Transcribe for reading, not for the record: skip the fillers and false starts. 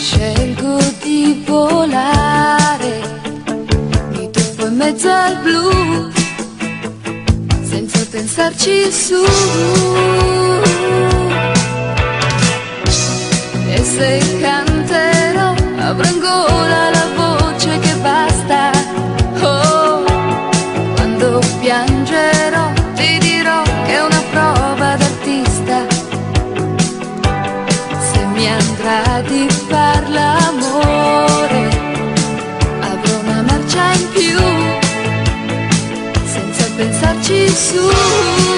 Scelgo di volare, mi tuffo in mezzo al blu, senza pensarci su. E se canterò, avrò in gola la voce che basta. Oh, quando piangerò, ti dirò che è una prova d'artista. Se mi andrà di far l'amore, avrò una marcia in più, senza pensarci su.